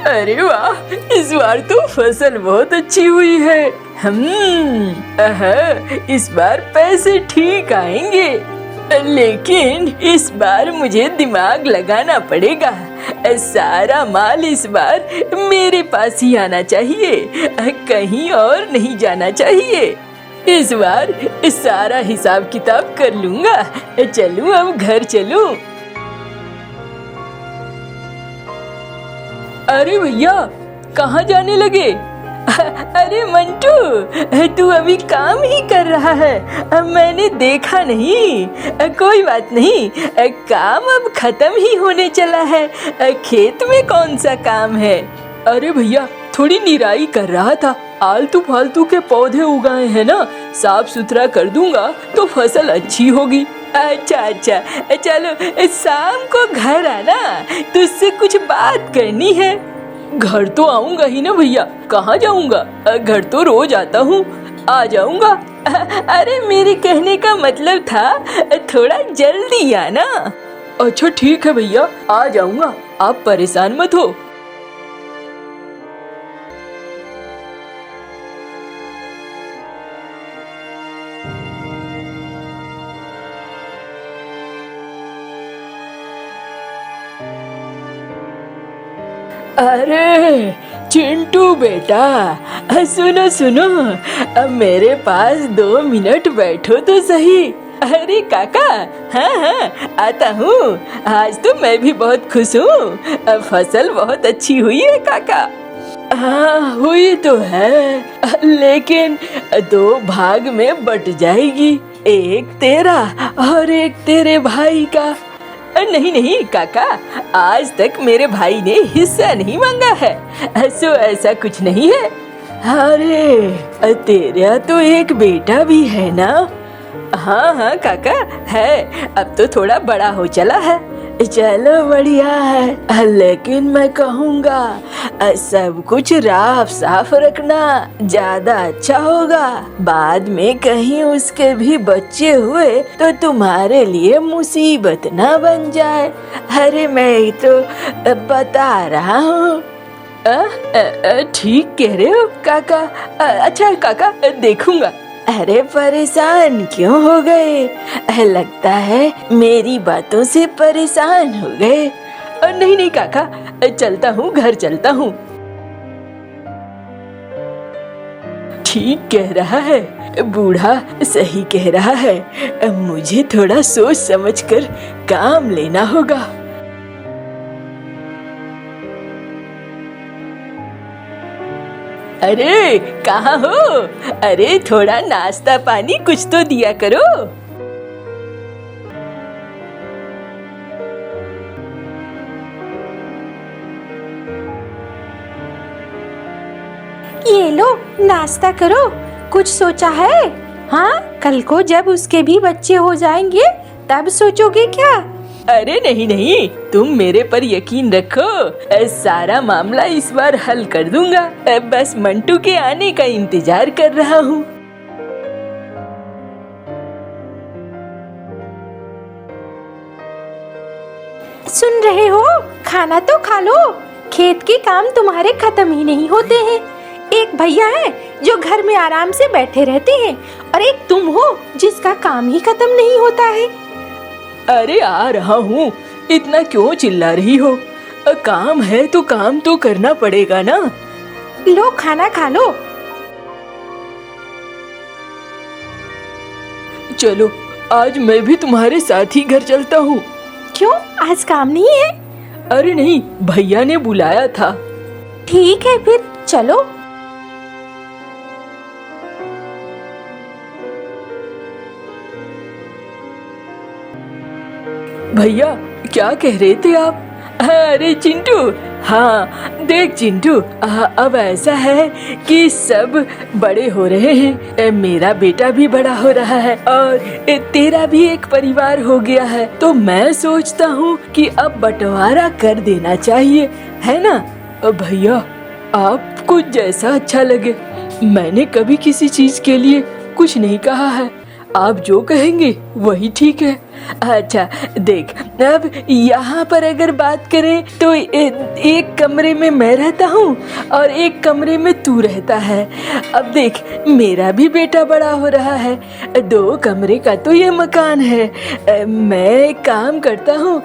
अरे वाह, इस बार तो फसल बहुत अच्छी हुई है। इस बार पैसे ठीक आएंगे, लेकिन इस बार मुझे दिमाग लगाना पड़ेगा। सारा माल इस बार मेरे पास ही आना चाहिए, कहीं और नहीं जाना चाहिए। इस बार सारा हिसाब किताब कर लूँगा। चलूँ, अब घर चलूँ। अरे भैया, कहाँ जाने लगे? अरे मंटू, तू अभी काम ही कर रहा है, मैंने देखा नहीं। कोई बात नहीं, काम अब खत्म ही होने चला है। खेत में कौन सा काम है? अरे भैया, थोड़ी निराई कर रहा था। आलतू फालतू के पौधे उगाए हैं ना, साफ सुथरा कर दूंगा तो फसल अच्छी होगी। अच्छा, चलो शाम को घर आना, तुझसे कुछ बात करनी है। घर तो आऊंगा ही ना भैया, कहाँ जाऊंगा? घर तो रोज आता हूँ, आ जाऊंगा। अरे मेरे कहने का मतलब था थोड़ा जल्दी आना। अच्छा ठीक है भैया, आ जाऊंगा, आप परेशान मत हो। अरे चिंटू बेटा, सुनो सुनो, अब मेरे पास 2 मिनट बैठो तो सही। अरे काका, हाँ आता हूँ। आज तो मैं भी बहुत खुश हूँ, फसल बहुत अच्छी हुई है काका। हाँ हुई तो है, लेकिन 2 भाग में बट जाएगी, एक तेरा और एक तेरे भाई का। नहीं काका, आज तक मेरे भाई ने हिस्सा नहीं मांगा है, ऐसा कुछ नहीं है। अरे तेरा तो एक बेटा भी है ना? हाँ काका है, अब तो थोड़ा बड़ा हो चला है। चलो बढ़िया है, लेकिन मैं कहूँगा सब कुछ राफ साफ रखना ज्यादा अच्छा होगा। बाद में कहीं उसके भी बच्चे हुए तो तुम्हारे लिए मुसीबत ना बन जाए। अरे मैं तो बता रहा हूँ। ठीक कह रहे हो काका। अच्छा काका, देखूंगा। अरे परेशान क्यों हो गए? लगता है मेरी बातों से परेशान हो गए। नहीं काका, चलता हूँ, घर चलता हूँ। ठीक कह रहा है बूढ़ा, सही कह रहा है। मुझे थोड़ा सोच समझकर काम लेना होगा। अरे कहाँ हो? अरे थोड़ा नाश्ता पानी कुछ तो दिया करो। ये लो नाश्ता करो। कुछ सोचा है? हाँ, कल को जब उसके भी बच्चे हो जाएंगे तब सोचोगे क्या? अरे नहीं, तुम मेरे पर यकीन रखो, सारा मामला इस बार हल कर दूंगा। बस मंटू के आने का इंतजार कर रहा हूँ। सुन रहे हो? खाना तो खा लो, खेत के काम तुम्हारे खत्म ही नहीं होते हैं। एक भैया है जो घर में आराम से बैठे रहते हैं, और एक तुम हो जिसका काम ही खत्म नहीं होता है। अरे आ रहा हूँ, इतना क्यों चिल्ला रही हो? काम है तो काम तो करना पड़ेगा ना। लो खाना खा लो। चलो आज मैं भी तुम्हारे साथ ही घर चलता हूँ। क्यों, आज काम नहीं है? अरे नहीं, भैया ने बुलाया था। ठीक है फिर चलो। भैया क्या कह रहे थे आप? अरे चिंटू, हाँ देख चिंटू, अब ऐसा है कि सब बड़े हो रहे हैं, मेरा बेटा भी बड़ा हो रहा है और तेरा भी एक परिवार हो गया है, तो मैं सोचता हूँ कि अब बंटवारा कर देना चाहिए, है ना? भैया आपको जैसा अच्छा लगे, मैंने कभी किसी चीज के लिए कुछ नहीं कहा है। आप जो कहेंगे वही ठीक है। अच्छा देख, अब यहाँ पर अगर बात करें तो एक कमरे में मैं रहता हूँ और एक कमरे में तू रहता है। अब देख, मेरा भी बेटा बड़ा हो रहा है, 2 कमरे का तो ये मकान है। मैं एक काम करता हूँ,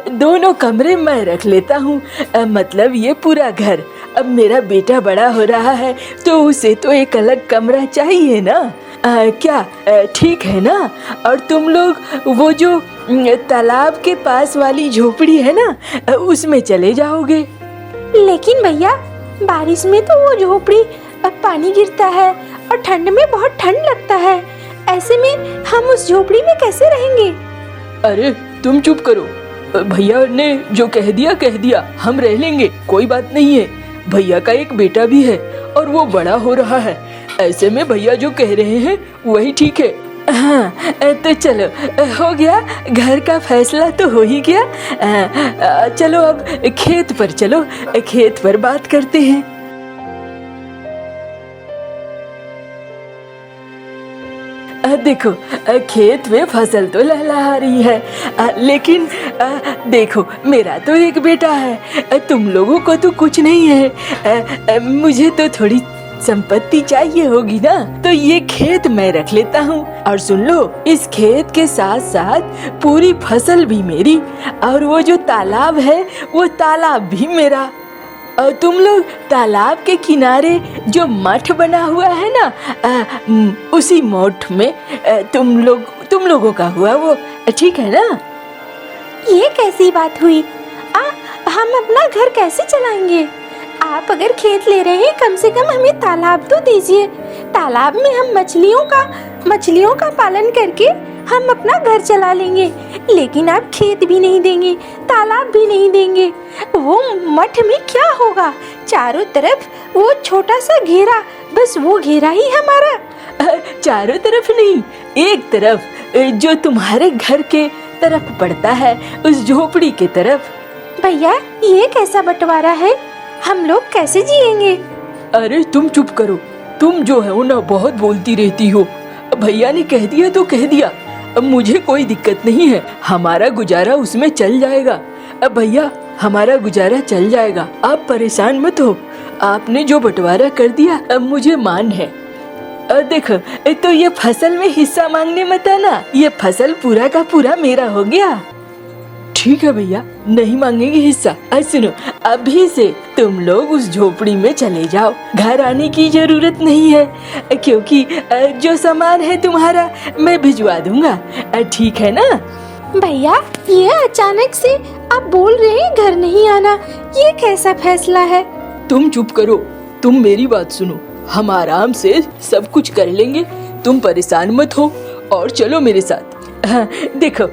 दोनों कमरे मैं रख लेता हूँ, मतलब ये पूरा घर। अब मेरा बेटा बड़ा हो रहा है तो उसे तो एक अलग कमरा चाहिए ना। क्या ठीक है ना? और तुम लोग वो जो तालाब के पास वाली झोपड़ी है ना, उसमें चले जाओगे। लेकिन भैया, बारिश में तो वो झोपड़ी पानी गिरता है और ठंड में बहुत ठंड लगता है। ऐसे में हम उस झोपड़ी में कैसे रहेंगे? अरे तुम चुप करो, भैया ने जो कह दिया, हम रह लेंगे, कोई बात नहीं है। भैया का एक बेटा भी है और वो बड़ा हो रहा है, ऐसे में भैया जो कह रहे हैं वही ठीक है। हाँ तो चलो, हो गया, घर का फैसला तो हो ही गया। चलो अब खेत पर चलो, खेत पर बात करते हैं। देखो, खेत में फसल तो लहलहा रही है, लेकिन देखो, मेरा तो एक बेटा है, तुम लोगों को तो कुछ नहीं है। मुझे तो थोड़ी संपत्ति चाहिए होगी ना, तो ये खेत मैं रख लेता हूँ। और सुन लो, इस खेत के साथ साथ पूरी फसल भी मेरी, और वो जो तालाब है वो तालाब भी मेरा। और तुम लोग तालाब के किनारे जो मठ बना हुआ है ना, उसी मठ में तुम लोगों का हुआ वो, ठीक है ना? ये कैसी बात हुई? हम अपना घर कैसे चलाएंगे? आप अगर खेत ले रहे हैं, कम से कम हमें तालाब तो दीजिए। तालाब में हम मछलियों का पालन करके हम अपना घर चला लेंगे। लेकिन आप खेत भी नहीं देंगे, तालाब भी नहीं देंगे। वो मठ में क्या होगा? चारों तरफ वो छोटा सा घेरा, बस वो घेरा ही हमारा। चारों तरफ नहीं, एक तरफ, जो तुम्हारे घर के तरफ पड़ता है, उस झोपड़ी के तरफ। भैया, ये कैसा बंटवारा है? हम लोग कैसे जिएंगे? अरे तुम चुप करो, तुम जो है ना बहुत बोलती रहती हो। भैया ने कह दिया तो कह दिया, अब मुझे कोई दिक्कत नहीं है, हमारा गुजारा उसमें चल जाएगा। अब भैया, हमारा गुजारा चल जाएगा, आप परेशान मत हो। आपने जो बंटवारा कर दिया अब मुझे मान है। देखो, तो ये फसल में हिस्सा मांगने मत आना, ये फसल पूरा का पूरा मेरा हो गया। ठीक है भैया, नहीं मांगेंगे हिस्सा। सुनो, अभी से तुम लोग उस झोपड़ी में चले जाओ, घर आने की जरूरत नहीं है, क्योंकि जो सामान है तुम्हारा मैं भिजवा दूंगा, ठीक है ना? भैया, ये अचानक से आप बोल रहे हैं घर नहीं आना, ये कैसा फैसला है? तुम चुप करो, तुम मेरी बात सुनो, हम आराम से सब कुछ कर लेंगे, तुम परेशान मत हो और चलो मेरे साथ। हाँ, देखो,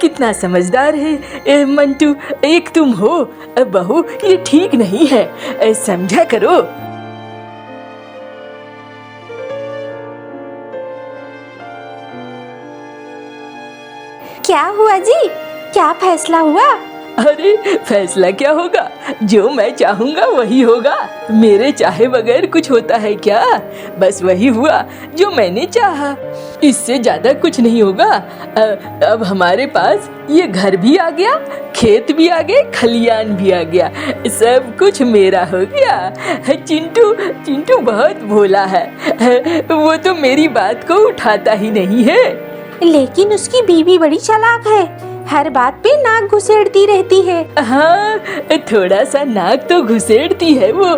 कितना समझदार है मंटू, एक तुम हो बहू, ये ठीक नहीं है, समझा करो। क्या हुआ जी? क्या फैसला हुआ? अरे फैसला क्या होगा, जो मैं चाहूँगा वही होगा। मेरे चाहे बगैर कुछ होता है क्या? बस वही हुआ जो मैंने चाहा, इससे ज्यादा कुछ नहीं होगा। अब हमारे पास ये घर भी आ गया, खेत भी आ गए, खलियान भी आ गया, सब कुछ मेरा हो गया। चिंटू बहुत भोला है, वो तो मेरी बात को उठाता ही नहीं है। लेकिन उसकी बीवी बड़ी चालाक है, हर बात पे नाक घुसेड़ती रहती है। हाँ, थोड़ा सा नाक तो घुसेड़ती है वो,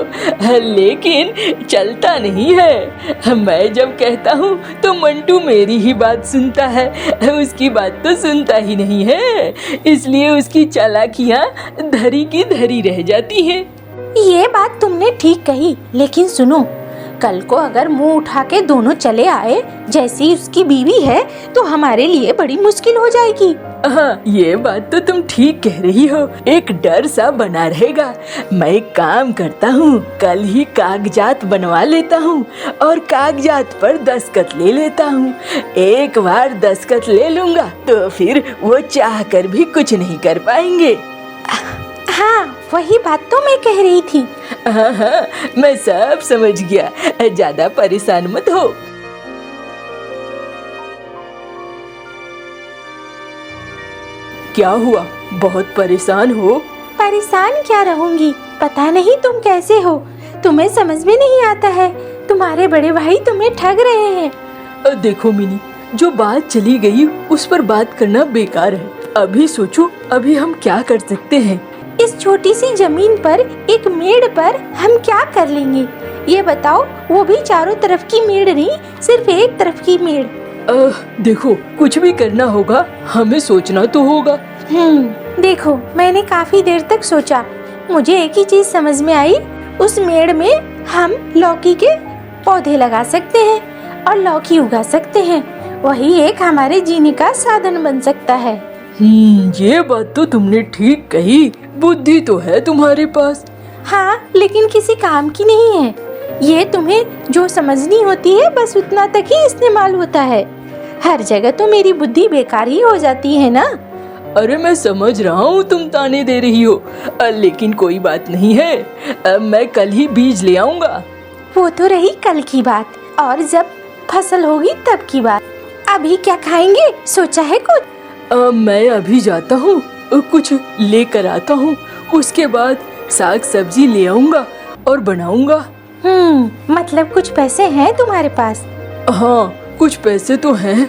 लेकिन चलता नहीं है। मैं जब कहता हूँ तो मंटू मेरी ही बात सुनता है, उसकी बात तो सुनता ही नहीं है, इसलिए उसकी चालाकियाँ धरी की धरी रह जाती हैं। ये बात तुमने ठीक कही, लेकिन सुनो, कल को अगर मुंह उठा के दोनों चले आए जैसी उसकी बीवी है, तो हमारे लिए बड़ी मुश्किल हो जाएगी। हाँ, ये बात तो तुम ठीक कह रही हो, एक डर सा बना रहेगा। मैं एक काम करता हूँ, कल ही कागजात बनवा लेता हूँ और कागजात पर दस्तखत ले लेता हूँ। एक बार दस्तखत ले लूँगा तो फिर वो चाह कर भी कुछ नहीं कर पाएंगे। हाँ, वही बात तो मैं कह रही थी। हाँ, मैं सब समझ गया, ज्यादा परेशान मत हो। क्या हुआ, बहुत परेशान हो? परेशान क्या रहूंगी, पता नहीं तुम कैसे हो, तुम्हें समझ में नहीं आता है, तुम्हारे बड़े भाई तुम्हें ठग रहे हैं। देखो मिनी, जो बात चली गई उस पर बात करना बेकार है। अभी सोचो, अभी हम क्या कर सकते हैं? इस छोटी सी जमीन पर, एक मेड़ पर हम क्या कर लेंगे, ये बताओ, वो भी चारों तरफ की मेड़ नहीं, सिर्फ एक तरफ की मेड़। देखो, कुछ भी करना होगा, हमें सोचना तो होगा। देखो, मैंने काफी देर तक सोचा, मुझे एक ही चीज समझ में आई, उस मेड़ में हम लौकी के पौधे लगा सकते हैं और लौकी उगा सकते हैं, वही एक हमारे जीने का साधन बन सकता है। ये बात तो तुमने ठीक कही, बुद्धि तो है तुम्हारे पास। हाँ, लेकिन किसी काम की नहीं है, ये तुम्हें जो समझनी होती है बस उतना तक ही इस्तेमाल होता है, हर जगह तो मेरी बुद्धि बेकार ही हो जाती है ना। अरे मैं समझ रहा हूँ तुम ताने दे रही हो, लेकिन कोई बात नहीं है, मैं कल ही बीज ले आऊंगा। वो तो रही कल की बात, और जब फसल होगी तब की बात। अभी क्या खाएंगे, सोचा है कुछ? मैं अभी जाता हूँ, कुछ लेकर आता हूँ, उसके बाद साग सब्जी ले आऊंगा और बनाऊंगा। मतलब कुछ पैसे हैं तुम्हारे पास? हाँ, कुछ पैसे तो हैं,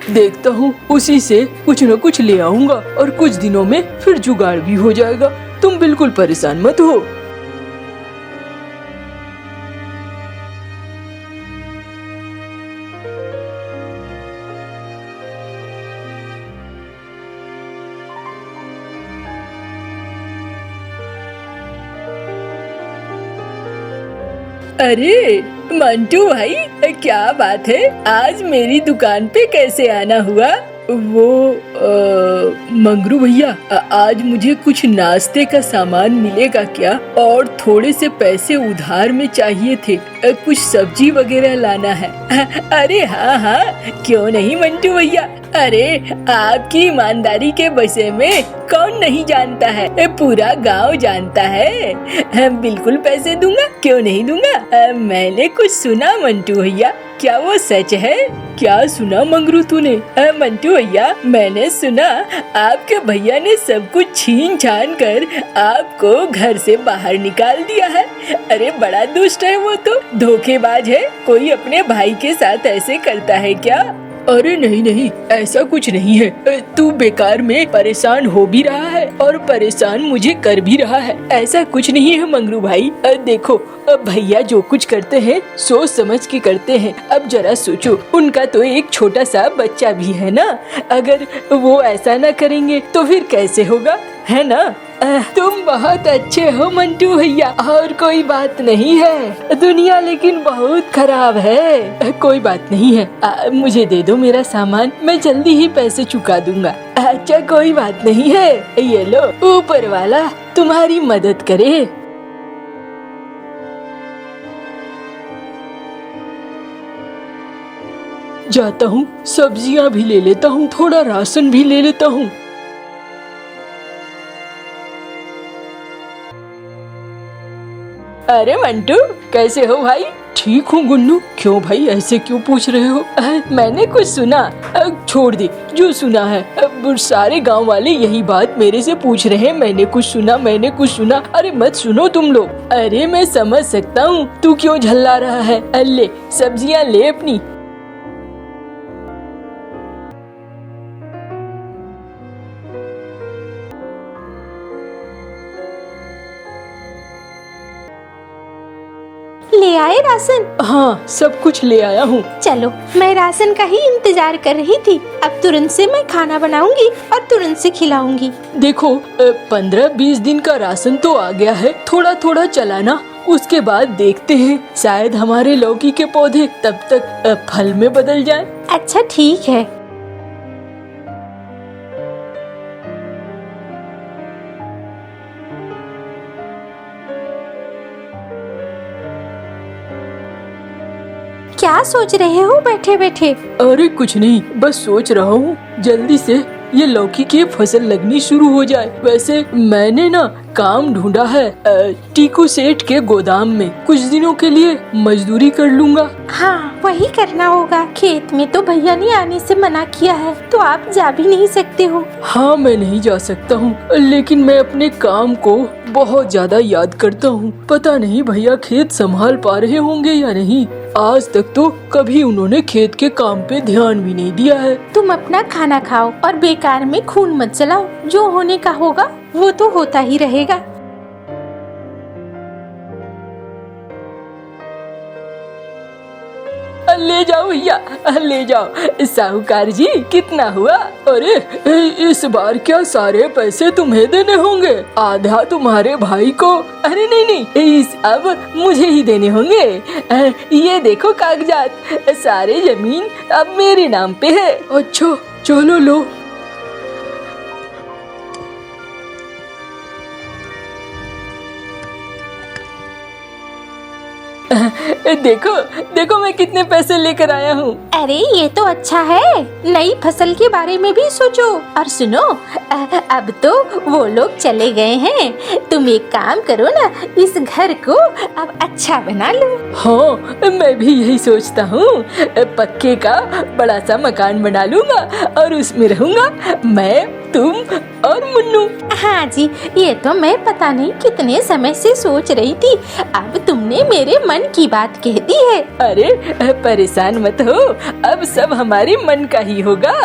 देखता हूँ उसी से कुछ न कुछ ले आऊंगा और कुछ दिनों में फिर जुगाड़ भी हो जाएगा। तुम बिल्कुल परेशान मत हो। अरे मंटू भाई, क्या बात है, आज मेरी दुकान पे कैसे आना हुआ? वो मंगरू भैया, आज मुझे कुछ नाश्ते का सामान मिलेगा क्या? और थोड़े से पैसे उधार में चाहिए थे, कुछ सब्जी वगैरह लाना है। अरे हाँ हाँ, क्यों नहीं मंटू भैया, अरे आपकी ईमानदारी के विषय में कौन नहीं जानता है, पूरा गांव जानता है। बिल्कुल पैसे दूंगा, क्यों नहीं दूंगा। मैंने कुछ सुना मंटू भैया, क्या वो सच है? क्या सुना मंगरू तूने? मंटू भैया, मैंने सुना आपके भैया ने सब कुछ छीन छान कर आपको घर से बाहर निकाल दिया है। अरे बड़ा दुष्ट है वो तो, धोखेबाज है। कोई अपने भाई के साथ ऐसे करता है क्या? अरे नहीं नहीं, ऐसा कुछ नहीं है, तू बेकार में परेशान हो भी रहा है और परेशान मुझे कर भी रहा है। ऐसा कुछ नहीं है मंगरू भाई, देखो भैया जो कुछ करते हैं सोच समझ के करते हैं। अब जरा सोचो, उनका तो एक छोटा सा बच्चा भी है ना, अगर वो ऐसा ना करेंगे तो फिर कैसे होगा, है ना। तुम बहुत अच्छे हो मंटू भैया, और कोई बात नहीं है, दुनिया लेकिन बहुत खराब है। कोई बात नहीं है, मुझे दे दो मेरा सामान, मैं जल्दी ही पैसे चुका दूंगा। अच्छा कोई बात नहीं है, ये लो, ऊपर वाला तुम्हारी मदद करे। जाता हूँ, सब्जियाँ भी ले लेता हूँ, थोड़ा राशन भी ले लेता हूँ। अरे मंटू, कैसे हो भाई? ठीक हूँ गुन्नू। क्यों भाई, ऐसे क्यों पूछ रहे हो? मैंने कुछ सुना। छोड़ दे, जो सुना है, अब सारे गांव वाले यही बात मेरे से पूछ रहे हैं, मैंने कुछ सुना, मैंने कुछ सुना। अरे मत सुनो तुम लोग। अरे मैं समझ सकता हूँ तू क्यों झल्ला रहा है, ले सब्जियाँ ले अपनी। ले आए राशन? हाँ, सब कुछ ले आया हूँ। चलो, मैं राशन का ही इंतजार कर रही थी, अब तुरंत से मैं खाना बनाऊंगी और तुरंत से खिलाऊंगी। देखो 15-20 दिन का राशन तो आ गया है, थोड़ा थोड़ा चलाना, उसके बाद देखते हैं, शायद हमारे लौकी के पौधे तब तक फल में बदल जाए। अच्छा ठीक है। क्या सोच रहे हो बैठे बैठे? अरे कुछ नहीं, बस सोच रहा हूँ जल्दी से ये लौकी की फसल लगनी शुरू हो जाए। वैसे मैंने ना काम ढूंढा है टीकू सेठ के गोदाम में, कुछ दिनों के लिए मजदूरी कर लूंगा। हाँ, वही करना होगा। खेत में तो भैया ने आने से मना किया है, तो आप जा भी नहीं सकते हो। हाँ, मैं नहीं जा सकता हूँ, लेकिन मैं अपने काम को बहुत ज्यादा याद करता हूँ। पता नहीं भैया खेत संभाल पा रहे होंगे या नहीं। आज तक तो कभी उन्होंने खेत के काम पे ध्यान भी नहीं दिया है। तुम अपना खाना खाओ और बेकार में खून मत जलाओ। जो होने का होगा वो तो होता ही रहेगा। ले जाओ भैया, ले जाओ। साहूकार जी, कितना हुआ? अरे इस बार क्या सारे पैसे तुम्हें देने होंगे? आधा तुम्हारे भाई को। अरे नहीं, अब मुझे ही देने होंगे। ये देखो कागजात, सारे जमीन अब मेरे नाम पे है। अच्छा, चलो लो। देखो देखो मैं कितने पैसे लेकर आया हूँ। अरे ये तो अच्छा है। नई फसल के बारे में भी सोचो। और सुनो, अब तो वो लोग चले गए हैं। तुम एक काम करो ना, इस घर को अब अच्छा बना लो। हाँ, मैं भी यही सोचता हूँ। पक्के का बड़ा सा मकान बना लूंगा और उसमें रहूंगा मैं, तुम और मुन्नू। हाँ जी, ये तो मैं पता नहीं कितने समय से सोच रही थी। अब तुमने मेरे मन की बात कह दी है। अरे परेशान मत हो, अब सब हमारे मन का ही होगा।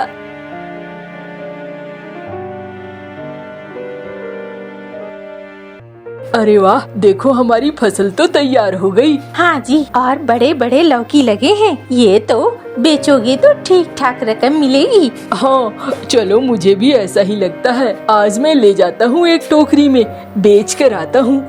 अरे वाह, देखो हमारी फसल तो तैयार हो गई। हाँ जी, और बड़े बड़े लौकी लगे हैं। ये तो बेचोगे तो ठीक ठाक रकम मिलेगी। हाँ, चलो, मुझे भी ऐसा ही लगता है। आज मैं ले जाता हूँ एक टोकरी में, बेच कर आता हूँ।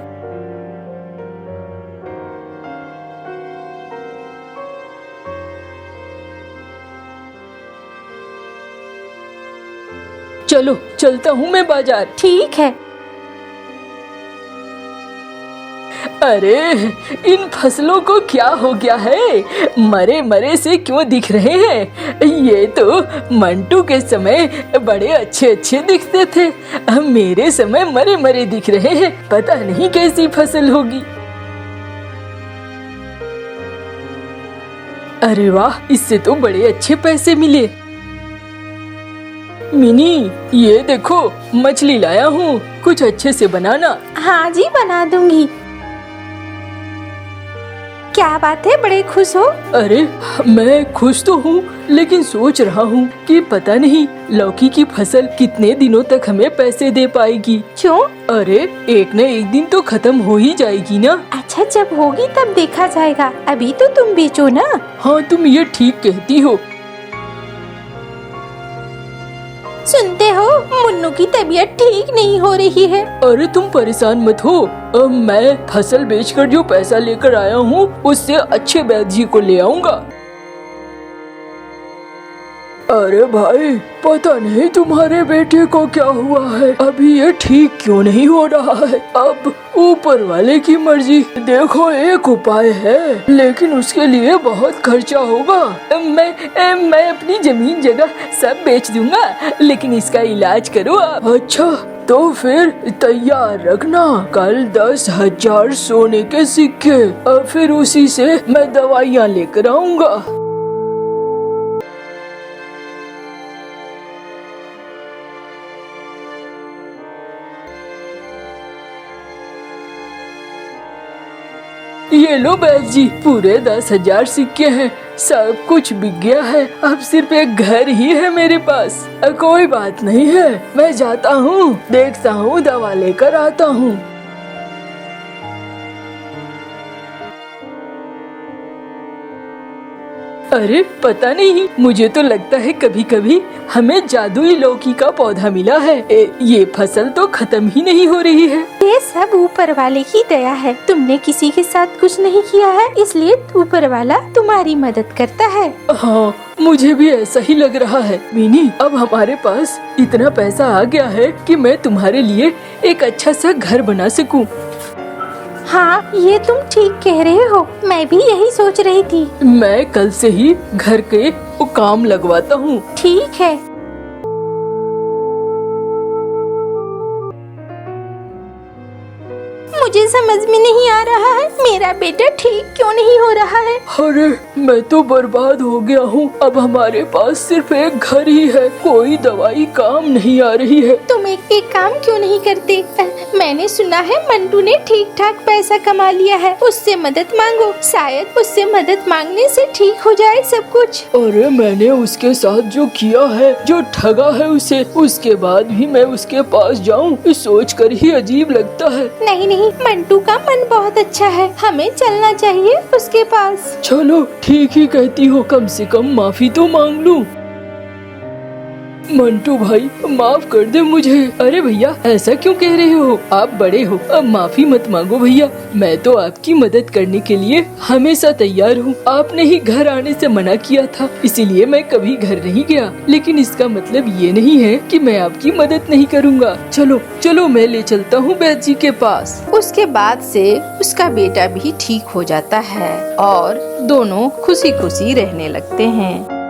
चलो, चलता हूँ मैं बाजार। ठीक है। अरे इन फसलों को क्या हो गया है? मरे मरे से क्यों दिख रहे हैं? ये तो मंटू के समय बड़े अच्छे अच्छे दिखते थे, मेरे समय मरे मरे दिख रहे हैं। पता नहीं कैसी फसल होगी। अरे वाह, इससे तो बड़े अच्छे पैसे मिले। मिनी, ये देखो मछली लाया हूँ, कुछ अच्छे से बनाना। हाँ जी, बना दूंगी। क्या बात है, बड़े खुश हो? अरे मैं खुश तो हूँ, लेकिन सोच रहा हूँ कि पता नहीं लौकी की फसल कितने दिनों तक हमें पैसे दे पाएगी। क्यों? अरे एक न एक दिन तो खत्म हो ही जाएगी ना। अच्छा, जब होगी तब देखा जाएगा। अभी तो तुम बेचो ना। हाँ, तुम ये ठीक कहती हो। सुनते हो, मुन्नू की तबीयत ठीक नहीं हो रही है। अरे तुम परेशान मत हो, अब मैं फसल बेचकर जो पैसा लेकर आया हूँ उससे अच्छे वैद्य जी को ले आऊंगा। अरे भाई, पता नहीं तुम्हारे बेटे को क्या हुआ है, अभी ये ठीक क्यों नहीं हो रहा है। अब ऊपर वाले की मर्जी। देखो, एक उपाय है, लेकिन उसके लिए बहुत खर्चा होगा। मैं अपनी जमीन जगह सब बेच दूंगा, लेकिन इसका इलाज करो आप। अच्छा, तो फिर तैयार रखना, कल 10,000 सोने के सिक्के, और फिर उसी से मैं दवाइयाँ लेकर आऊंगा। ये लो बैस जी, पूरे 10,000 सिक्के हैं। सब कुछ बिक गया है, अब सिर्फ एक घर ही है मेरे पास। कोई बात नहीं है, मैं जाता हूँ, देखता हूँ, दवा लेकर आता हूँ। अरे पता नहीं, मुझे तो लगता है कभी कभी हमें जादुई लौकी का पौधा मिला है। ये फसल तो खत्म ही नहीं हो रही है। ये सब ऊपर वाले की दया है। तुमने किसी के साथ कुछ नहीं किया है, इसलिए ऊपर वाला तुम्हारी मदद करता है। हाँ, मुझे भी ऐसा ही लग रहा है। मिनी, अब हमारे पास इतना पैसा आ गया है कि मैं तुम्हारे लिए एक अच्छा सा घर बना सकूं। हाँ, ये तुम ठीक कह रहे हो, मैं भी यही सोच रही थी। मैं कल से ही घर के काम लगवाता हूँ। ठीक है। मुझे समझ में नहीं आ रहा है, मेरा बेटा ठीक क्यों नहीं हो रहा है। अरे मैं तो बर्बाद हो गया हूँ। अब हमारे पास सिर्फ एक घर ही है, कोई दवाई काम नहीं आ रही है। तुम एक काम क्यों नहीं करते? मैंने सुना है मंटू ने ठीक ठाक पैसा कमा लिया है, उससे मदद मांगो, शायद उससे मदद मांगने से ठीक हो जाए सब कुछ। अरे मैंने उसके साथ जो किया है, जो ठगा है उसे, उसके बाद भी मैं उसके पास जाऊं, सोच कर ही अजीब लगता है। नहीं नहीं, मंटू का मन बहुत अच्छा है, हमें चलना चाहिए उसके पास। चलो ठीक ही कहती हो, कम से कम माफी तो मांग लूं। मंटू भाई माफ कर दे मुझे। अरे भैया ऐसा क्यों कह रहे हो, आप बड़े हो, अब माफी मत मांगो भैया। मैं तो आपकी मदद करने के लिए हमेशा तैयार हूँ। आपने ही घर आने से मना किया था, इसीलिए मैं कभी घर नहीं गया। लेकिन इसका मतलब ये नहीं है कि मैं आपकी मदद नहीं करूँगा। चलो चलो मैं ले चलता हूँ वैद्य जी के पास। उसके बाद से उसका बेटा भी ठीक हो जाता है और दोनों खुशी खुशी रहने लगते हैं।